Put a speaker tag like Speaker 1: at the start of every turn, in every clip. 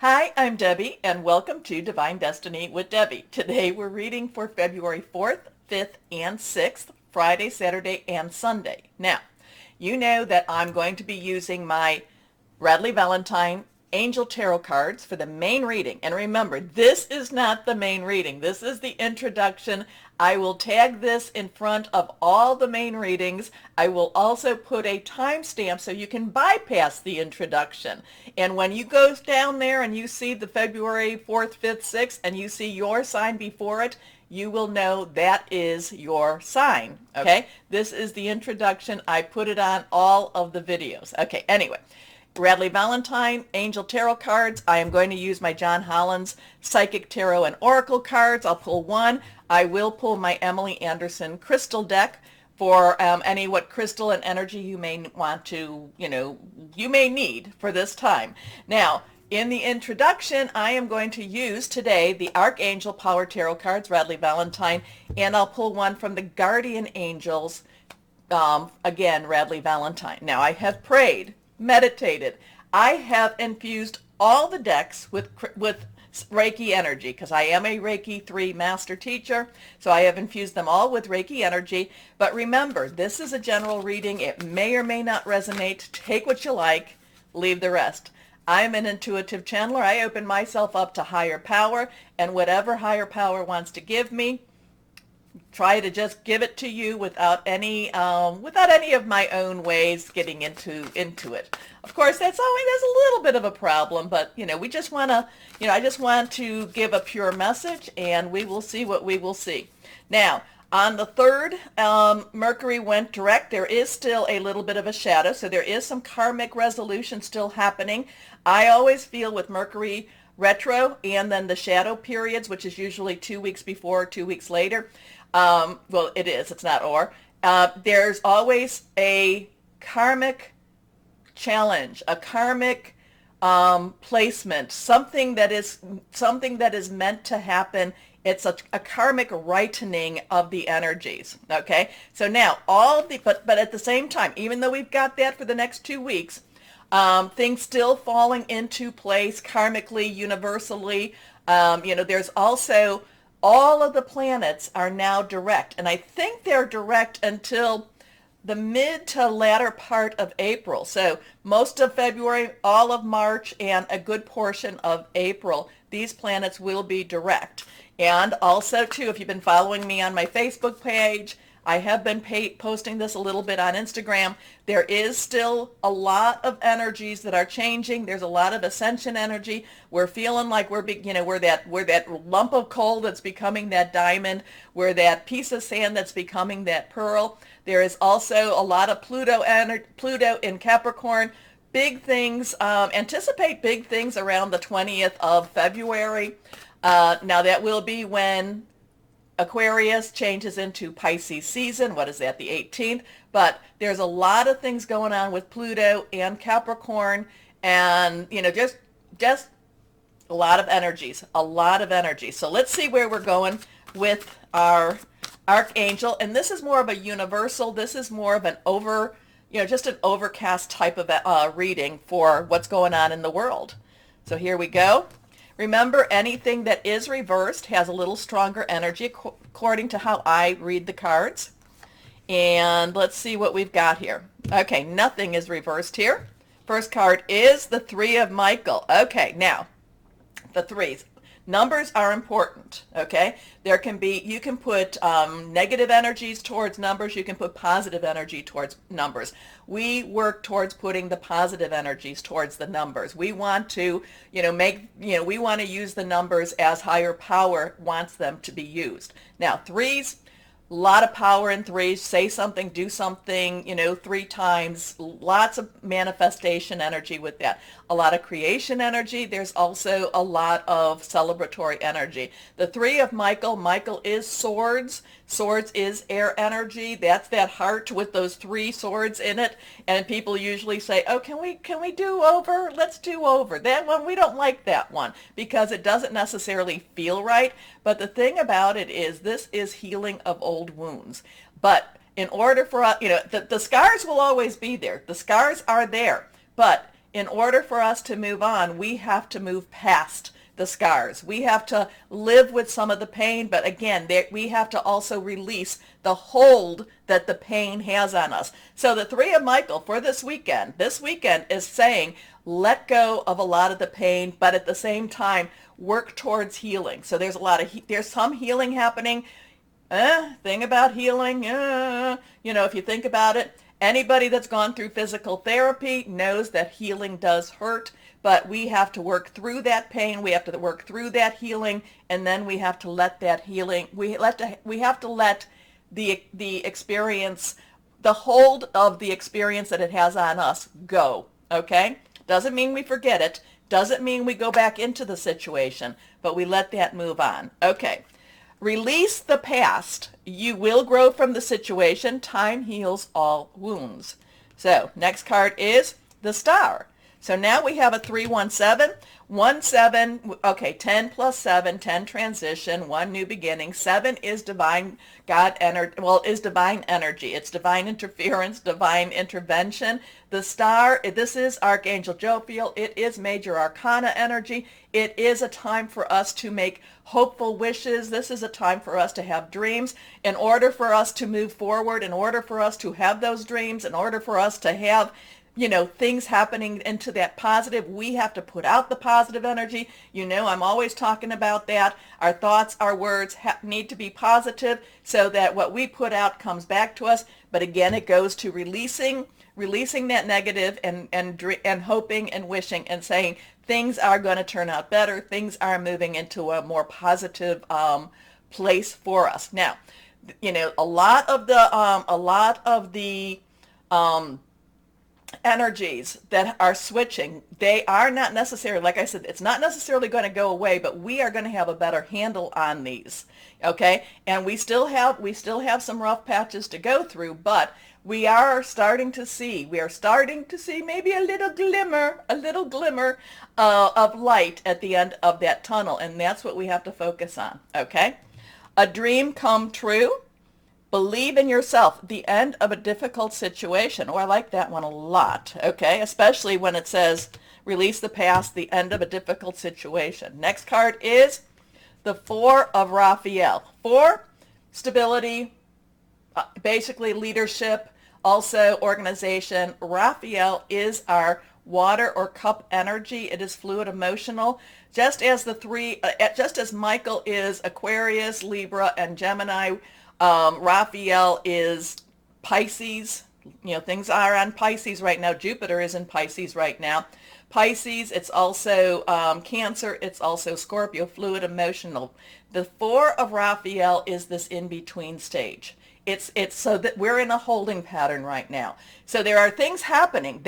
Speaker 1: Hi, I'm Debbie, and welcome to Divine Destiny with Debbie. Today we're reading for February 4th, 5th, and 6th, Friday, Saturday, and Sunday. Now, you know that I'm going to be using my Radley Valentine Angel Tarot cards for the main reading. And remember, this is not the main reading. This is the introduction. I will tag this in front of all the main readings. I will also put a timestamp so you can bypass the introduction. And when you go down there and you see the February 4th, 5th, 6th, and you see your sign before it, you will know that is your sign. Okay? This is the introduction. I put it on all of the videos. Okay, anyway. Radley Valentine Angel Tarot cards. I am going to use my John Holland's Psychic Tarot and Oracle cards. I'll pull one. I will pull my Emily Anderson crystal deck for any what crystal and energy you may want to, you may need for this time. Now, in the introduction, I am going to use today the Archangel Power Tarot cards, Radley Valentine, and I'll pull one from the Guardian Angels, again, Radley Valentine. Now, I have prayed, meditated. I have infused all the decks with Reiki energy because I am a Reiki 3 master teacher. So I have infused them all with Reiki energy. But remember, this is a general reading. It may or may not resonate. Take what you like, leave the rest. I'm an intuitive channeler. I open myself up to higher power, and whatever higher power wants to give me, try to just give it to you without any of my own ways getting into it. Of course, that's a little bit of a problem, but we just want to, I just want to give a pure message, and we will see what we will see. Now, on the 3rd, Mercury went direct. There is still a little bit of a shadow, so there is some karmic resolution still happening. I always feel with Mercury retro and then the shadow periods, which is usually 2 weeks before, 2 weeks later. Well, it is. It's not or. There's always a karmic challenge, a karmic placement, something that is meant to happen. It's a karmic rightening of the energies. Okay, so now but at the same time, even though we've got that for the next 2 weeks, things still falling into place karmically, universally. There's also all of the planets are now direct, and I think they're direct until the mid to latter part of April. So most of February, all of March, and a good portion of April, these planets will be direct. And also, too, if you've been following me on my Facebook page, I have been posting this a little bit on Instagram. There is still a lot of energies that are changing. There's a lot of ascension energy. We're feeling like we're that lump of coal that's becoming that diamond. We're that piece of sand that's becoming that pearl. There is also a lot of Pluto in Capricorn. Big things. Anticipate big things around the 20th of February. Now that will be when Aquarius changes into Pisces season. What is that? The 18th. But there's a lot of things going on with Pluto and Capricorn, and just a lot of energies, a lot of energy. So let's see where we're going with our Archangel. And this is more of a universal. This is more of an just an overcast type of reading for what's going on in the world. So here we go. Remember, anything that is reversed has a little stronger energy according to how I read the cards. And let's see what we've got here. Okay, nothing is reversed here. First card is the 3 of Michael. Okay, now, the threes. Numbers are important, okay? You can put negative energies towards numbers. You can put positive energy towards numbers. We work towards putting the positive energies towards the numbers. We want to, we want to use the numbers as higher power wants them to be used. Now, threes, a lot of power in threes. Say something, do something, 3 times. Lots of manifestation energy with that. A lot of creation energy. There's also a lot of celebratory energy. The 3 of Michael. Michael is swords. Swords is air energy. That's that heart with those 3 swords in it. And people usually say, oh, can we do over? Let's do over. That one, we don't like that one because it doesn't necessarily feel right. But the thing about it is this is healing of old wounds. But in order for us, the scars will always be there. The scars are there. But in order for us to move on, we have to move past the scars. We have to live with some of the pain, but again, we have to also release the hold that the pain has on us. So the Three of Michael for this weekend is saying, let go of a lot of the pain, but at the same time, work towards healing. So there's some healing happening. Thing about healing, if you think about it, anybody that's gone through physical therapy knows that healing does hurt, but we have to work through that pain. We have to work through that healing, and then we have to let that healing, we have to let the experience, the hold of the experience that it has on us go, okay? Doesn't mean we forget it. Doesn't mean we go back into the situation, but we let that move on. Okay. Release the past. You will grow from the situation. Time heals all wounds. So next card is the Star. So now we have a 3-1-7. 1-7, okay, 10 plus 7, 10 transition, 1 new beginning. 7 is divine God energy, is divine energy. It's divine interference, divine intervention. The Star, this is Archangel Jophiel. It is major arcana energy. It is a time for us to make hopeful wishes. This is a time for us to have dreams. In order for us to move forward, in order for us to have those dreams, in order for us to have things happening into that positive, we have to put out the positive energy. I'm always talking about that. Our thoughts, our words need to be positive so that what we put out comes back to us. But again, it goes to releasing that negative and hoping and wishing and saying things are going to turn out better. Things are moving into a more positive place for us. Now, a lot of the energies that are switching, they are not necessarily, like I said, it's not necessarily going to go away, but we are going to have a better handle on these, okay? And we still have some rough patches to go through, but we are starting to see maybe a little glimmer of light at the end of that tunnel, and that's what we have to focus on, okay? A dream come true. Believe in yourself, the end of a difficult situation. Oh, I like that one a lot, okay? Especially when it says, release the past, the end of a difficult situation. Next card is the Four of Raphael. 4, stability, basically leadership, also organization. Raphael is our water or cup energy. It is fluid emotional. Just as Michael is Aquarius, Libra, and Gemini, Raphael is Pisces. Things are on Pisces right now. Jupiter is in Pisces right now. Pisces, it's also Cancer, it's also Scorpio, fluid emotional. The 4 of Raphael is this in-between stage. It's so that we're in a holding pattern right now. So there are things happening,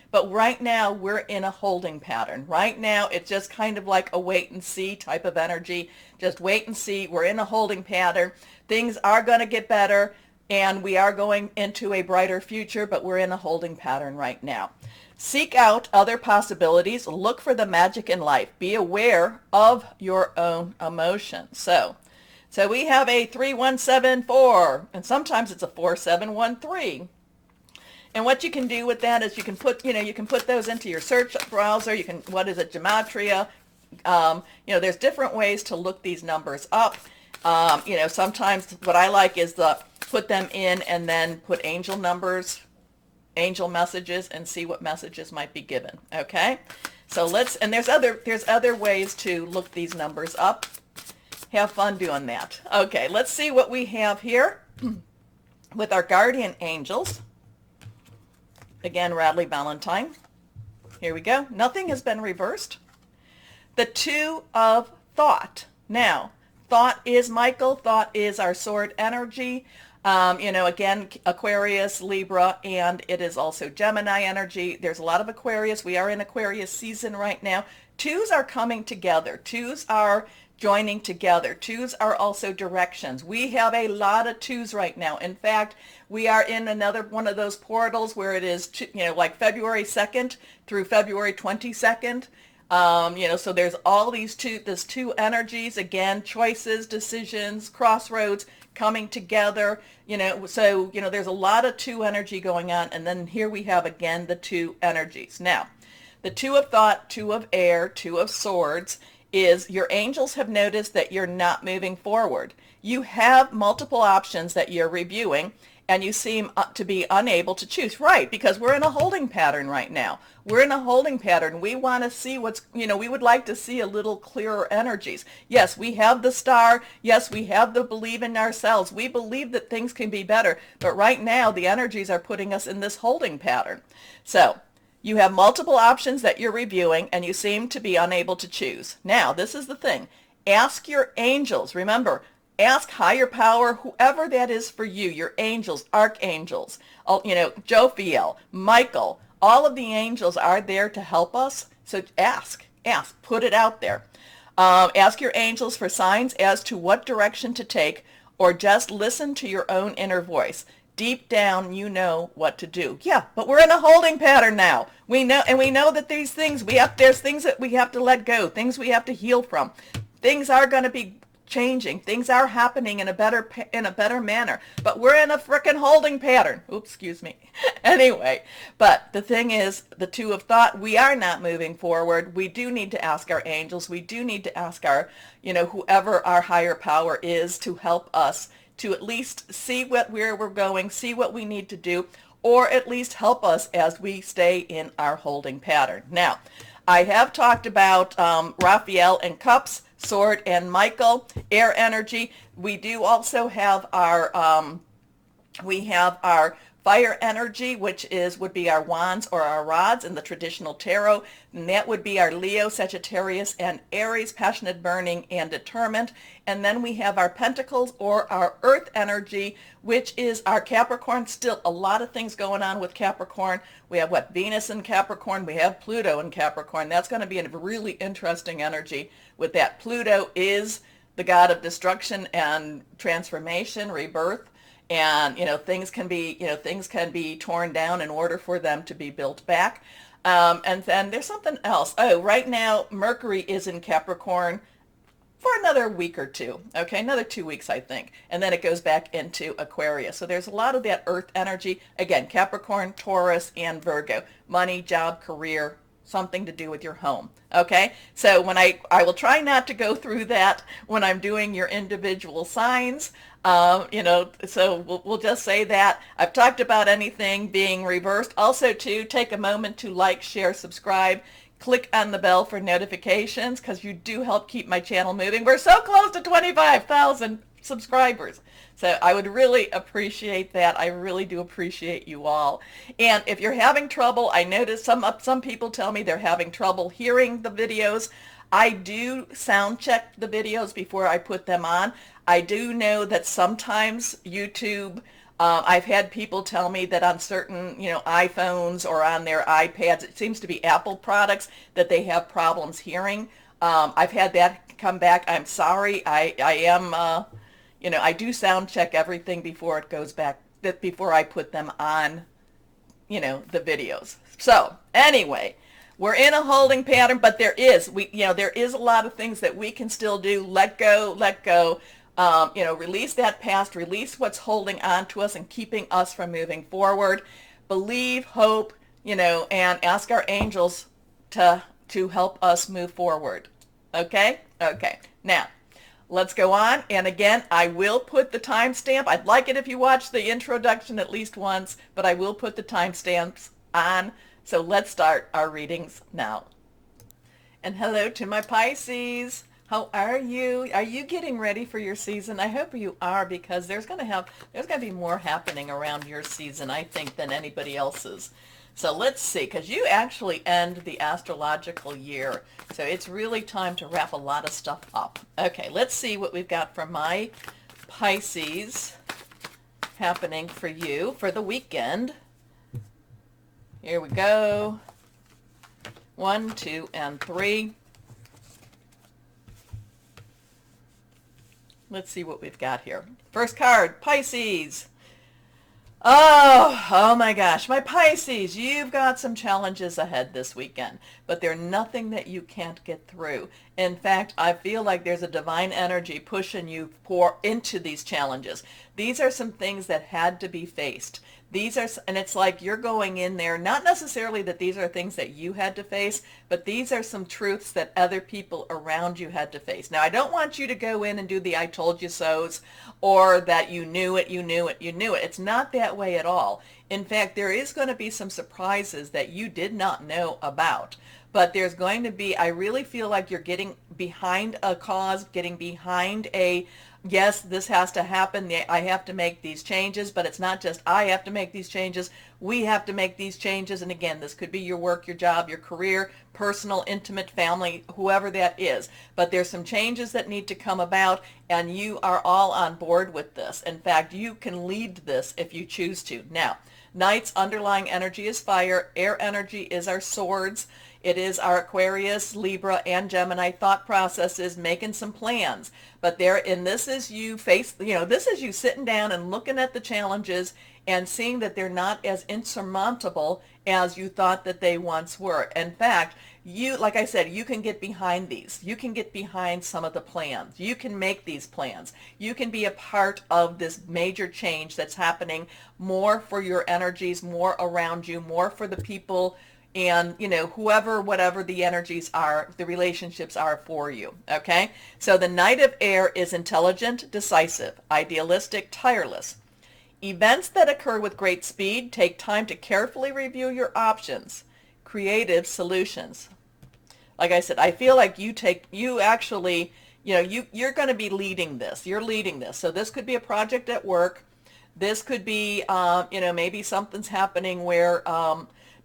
Speaker 1: but right now we're in a holding pattern. Right now it's just kind of like a wait and see type of energy. Just wait and see. We're in a holding pattern. Things are going to get better and we are going into a brighter future, but we're in a holding pattern right now. Seek out other possibilities. Look for the magic in life. Be aware of your own emotions. So we have a 3-1-7-4, and sometimes it's a 4-7-1-3. And what you can do with that is you can put those into your search browser. What is it, Gematria? There's different ways to look these numbers up. Sometimes what I like is put them in and then put angel numbers, angel messages, and see what messages might be given. Okay, so there's other ways to look these numbers up. Have fun doing that. Okay, let's see what we have here with our guardian angels. Again, Radley Valentine. Here we go. Nothing has been reversed. The 2 of Thought. Now, Thought is Michael. Thought is our sword energy. Again, Aquarius, Libra, and it is also Gemini energy. There's a lot of Aquarius. We are in Aquarius season right now. 2s are coming together. 2s are joining together. 2s are also directions. We have a lot of 2s right now. In fact, we are in another one of those portals where it is, like February 2nd through February 22nd. So there's all these 2 energies, again, choices, decisions, crossroads, coming together, so, there's a lot of two energy going on. And then here we have again the two energies. Now, the two of thought, two of air, two of swords is your angels have noticed that you're not moving forward. You have multiple options that you're reviewing, and you seem to be unable to choose. Right, because we're in a holding pattern right now. We're in a holding pattern. We want to see we would like to see a little clearer energies. Yes, we have the star. Yes, we have the believe in ourselves. We believe that things can be better. But right now, the energies are putting us in this holding pattern. So you have multiple options that you're reviewing, and you seem to be unable to choose. Now, this is the thing. Ask your angels. Remember, ask higher power, whoever that is for you, your angels, archangels, Jophiel, Michael, all of the angels are there to help us. So ask, put it out there. Ask your angels for signs as to what direction to take, or just listen to your own inner voice. Deep down, you know what to do. Yeah, but we're in a holding pattern now. We know that there's things that we have to let go, things we have to heal from. Things are going to be changing. Things are happening in a better manner. But we're in a frickin' holding pattern. Oops, excuse me. Anyway, but the thing is, the two of thought, we are not moving forward. We do need to ask our angels. We do need to ask our, whoever our higher power is to help us to at least see where we're going, see what we need to do, or at least help us as we stay in our holding pattern. Now, I have talked about Raphael and Cups, Sword and Michael, air energy. We do also have our fire energy, which would be our wands or our rods in the traditional tarot. And that would be our Leo, Sagittarius, and Aries, passionate, burning, and determined. And then we have our pentacles or our earth energy, which is our Capricorn. Still a lot of things going on with Capricorn. We have Venus in Capricorn. We have Pluto in Capricorn. That's going to be a really interesting energy with that. Pluto is the god of destruction and transformation, rebirth. And things can be torn down in order for them to be built back. And then there's something else. Oh, right now Mercury is in Capricorn for another week or two. Okay, another 2 weeks, I think, and then it goes back into Aquarius. So there's a lot of that earth energy. Again, Capricorn, Taurus, and Virgo. Money, job, career, something to do with your home. Okay, so when I will try not to go through that when I'm doing your individual signs. So we'll just say that I've talked about anything being reversed. Also, to take a moment to like, share, subscribe, click on the bell for notifications, because you do help keep my channel moving. We're so close to 25,000 subscribers. So I would really appreciate that. I really do appreciate you all. And if you're having trouble, I noticed some people tell me they're having trouble hearing the videos. I do sound check the videos before I put them on. I do know that sometimes YouTube, I've had people tell me that on certain, iPhones or on their iPads, it seems to be Apple products, that they have problems hearing. I've had that come back. I'm sorry. I am, I do sound check everything before it goes back, before I put them on, the videos. So anyway, we're in a holding pattern, but there is a lot of things that we can still do. Let go. Release that past, release what's holding on to us and keeping us from moving forward. Believe, hope, and ask our angels to help us move forward. Okay? Okay. Now, let's go on. And again, I will put the timestamp. I'd like it if you watch the introduction at least once, but I will put the timestamps on. So let's start our readings now. And hello to my Pisces. How are you? Are you getting ready for your season? I hope you are, because there's going to be more happening around your season, I think, than anybody else's. So let's see, because you actually end the astrological year. So it's really time to wrap a lot of stuff up. Okay, let's see what we've got for my Pisces happening for you for the weekend. Here we go. 1, 2, and 3. Let's see what we've got here. First card, Pisces. Oh my gosh, my Pisces, you've got some challenges ahead this weekend, but they're nothing that you can't get through. In fact, I feel like there's a divine energy pushing you into these challenges. These are some things that had to be faced. And it's like you're going in there, not necessarily that these are things that you had to face, but these are some truths that other people around you had to face. Now, I don't want you to go in and do the I told you so's, or that you knew it, you knew it, you knew it. It's not that way at all. In fact, there is going to be some surprises that you did not know about. But there's going to be, I really feel like you're getting behind a cause, getting behind yes, this has to happen. I have to make these changes, but it's not just I have to make these changes. We have to make these changes. And again, this could be your work, your job, your career, personal, intimate, family, whoever that is. But there's some changes that need to come about, and you are all on board with this. In fact, you can lead this if you choose to. Now, Night's underlying energy is fire. Air energy is our swords. It is our Aquarius, Libra, and Gemini thought processes, making some plans. But this is you this is you sitting down and looking at the challenges and seeing that they're not as insurmountable as you thought that they once were. In fact, like I said, you can get behind these. You can get behind some of the plans. You can make these plans. You can be a part of this major change that's happening, more for your energies, more around you, more for the people and, whatever the energies are, the relationships are for you, okay? So the Knight of Air is intelligent, decisive, idealistic, tireless. Events that occur with great speed take time to carefully review your options. Creative solutions. Like I said, I feel like you're going to be leading this. You're leading this. So this could be a project at work. This could be, maybe something's happening where,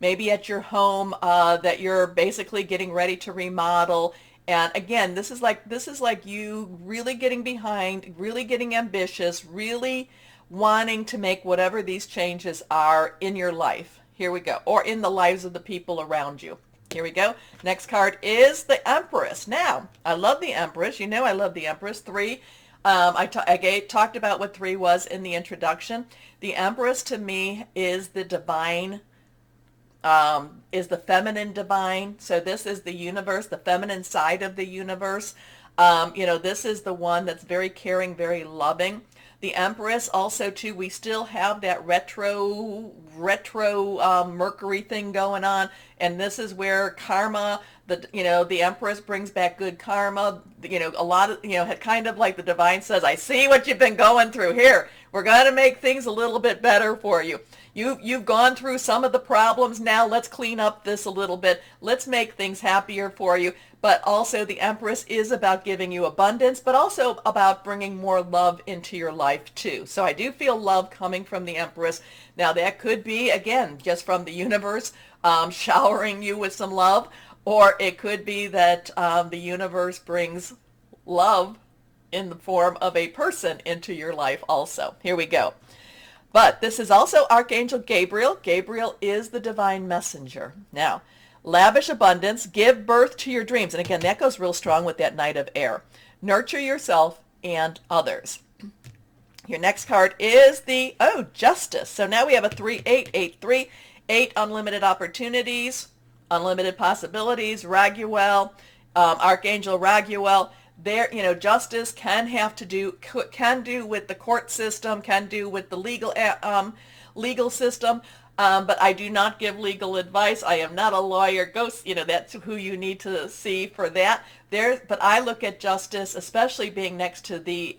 Speaker 1: maybe at your home that you're basically getting ready to remodel. And again, this is like you really getting behind, really getting ambitious, really wanting to make whatever these changes are in your life. Here we go. Or in the lives of the people around you. Here we go. Next card is the Empress. Now, I love the Empress. You know I love the Empress. 3. I talked about what 3 was in the introduction. The Empress to me is the divine, is the feminine divine. So this is the universe, the feminine side of the universe. This is the one that's very caring, very loving. The Empress also too, we still have that retro Mercury thing going on, and this is where karma, the Empress brings back good karma. A lot of, kind of like the divine says, I see what you've been going through here. We're going to make things a little bit better for you. You've gone through some of the problems. Now let's clean up this a little bit. Let's make things happier for you. But also the Empress is about giving you abundance, but also about bringing more love into your life too. So I do feel love coming from the Empress. Now that could be, again, just from the universe showering you with some love, or it could be that the universe brings love in the form of a person into your life also. Here we go. But this is also Archangel Gabriel. Gabriel is the divine messenger. Now, lavish abundance, give birth to your dreams. And again, that goes real strong with that Knight of Air. Nurture yourself and others. Your next card is the, Justice. So now we have a 3-8-8-3, 8 unlimited opportunities, unlimited possibilities. Raguel, Archangel Raguel. There, justice can do with the court system, can do with the legal system. But I do not give legal advice. I am not a lawyer. That's who you need to see for that. But I look at justice, especially being next to the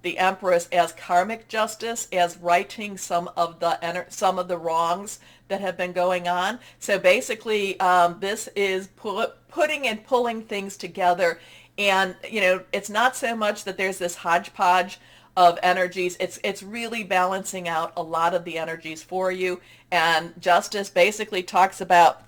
Speaker 1: Empress, as karmic justice, as righting some of the wrongs that have been going on. So basically, this is putting and pulling things together. And it's not so much that there's this hodgepodge of energies. It's really balancing out a lot of the energies for you. And justice basically talks about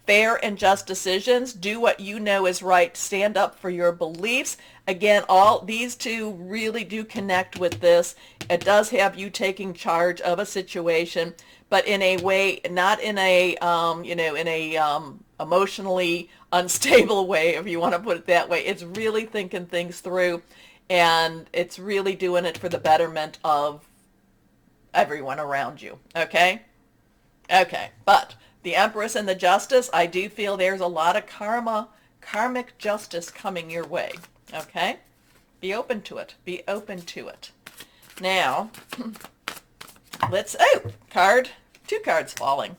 Speaker 1: fair and just decisions. Do what you know is right. Stand up for your beliefs. Again, all these two really do connect with this. It does have you taking charge of a situation, but in a way, not in a emotionally unstable way, if you want to put it that way. It's really thinking things through, and it's really doing it for the betterment of everyone around you. Okay? Okay. But the Empress and the Justice, I do feel there's a lot of karmic justice coming your way. Okay? Be open to it. Be open to it. Now, two cards falling.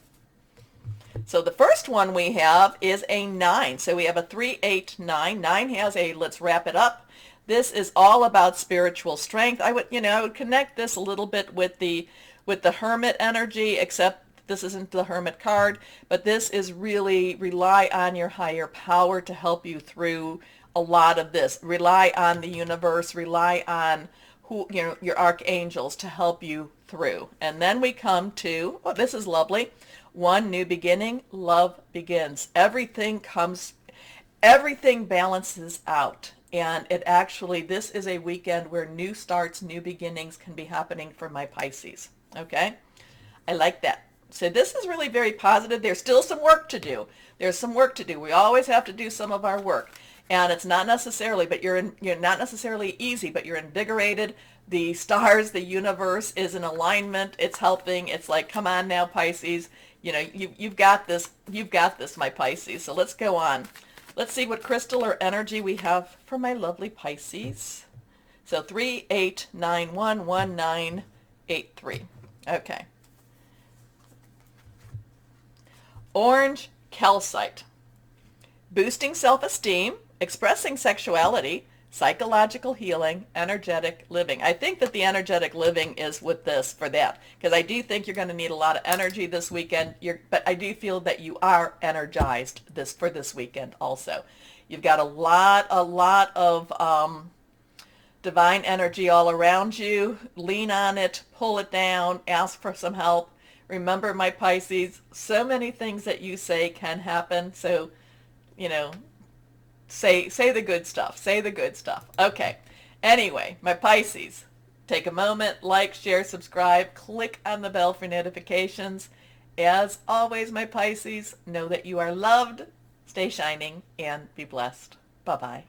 Speaker 1: So the first one we have is a 9. So we have a 3, 8, 9. 9 has a let's wrap it up. This is all about spiritual strength. I would connect this a little bit with the Hermit energy, except this isn't the Hermit card, but this is really rely on your higher power to help you through a lot of this. Rely on the universe, rely on your archangels to help you through. And then we come to, oh, this is lovely. 1, new beginning, love begins. Everything balances out. And this is a weekend where new starts, new beginnings can be happening for my Pisces. Okay? I like that. So this is really very positive. There's still some work to do. There's some work to do. We always have to do some of our work. And it's not necessarily, you're not necessarily easy, but you're invigorated. The stars, the universe is in alignment. It's helping. It's like, come on now, Pisces. You've got this. You've got this, my Pisces. So let's go on. Let's see what crystal or energy we have for my lovely Pisces. So 3, 8, 9, 1, 1, 9, 8, 3. Okay. Orange calcite. Boosting self-esteem, expressing sexuality, psychological healing, energetic living. I think that the energetic living is with this for that, because I do think you're going to need a lot of energy this weekend. But I do feel that you are energized for this weekend also. You've got a lot of divine energy all around you. Lean on it, pull it down, ask for some help. Remember, my Pisces, so many things that you say can happen. So, say the good stuff. Say the good stuff. Okay. Anyway, my Pisces, take a moment, like, share, subscribe, click on the bell for notifications. As always, my Pisces, know that you are loved, stay shining, and be blessed. Bye-bye.